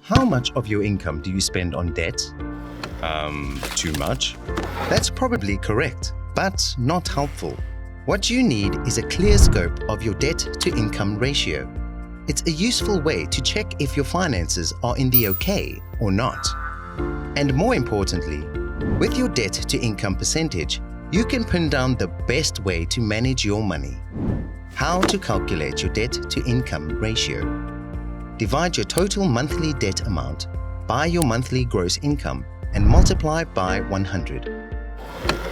How much of your income do you spend on debt? Too much? That's probably correct, but not helpful. What you need is a clear scope of your debt-to-income ratio. It's a useful way to check if your finances are in the okay or not. And more importantly, with your debt-to-income percentage, you can pin down the best way to manage your money. How to calculate your debt-to-income ratio. Divide your total monthly debt amount by your monthly gross income and multiply by 100.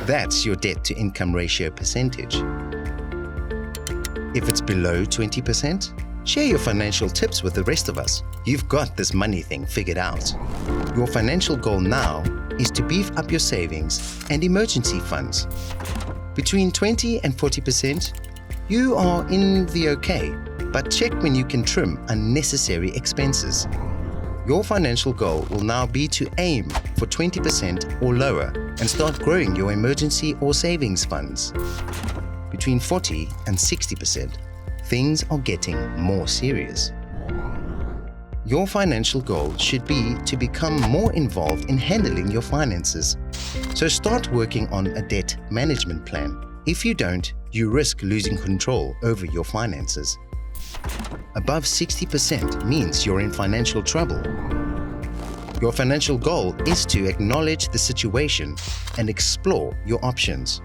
That's your debt-to-income ratio percentage. If it's below 20%, share your financial tips with the rest of us. You've got this money thing figured out. Your financial goal now is to beef up your savings and emergency funds. Between 20 and 40%, you are in the okay, but check when you can trim unnecessary expenses. Your financial goal will now be to aim for 20% or lower and start growing your emergency or savings funds. Between 40 and 60%, things are getting more serious. Your financial goal should be to become more involved in handling your finances. So start working on a debt management plan. If you don't, you risk losing control over your finances. Above 60% means you're in financial trouble. Your financial goal is to acknowledge the situation and explore your options.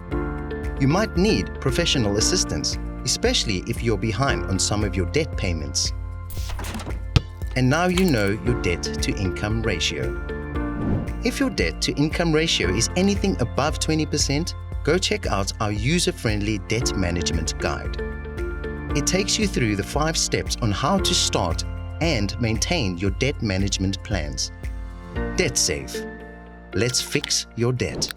You might need professional assistance, especially if you're behind on some of your debt payments. And now you know your debt-to-income ratio. If your debt-to-income ratio is anything above 20%, go check out our user-friendly debt management guide. It takes you through the 5 steps on how to start and maintain your debt management plans. Debt Safe. Let's fix your debt.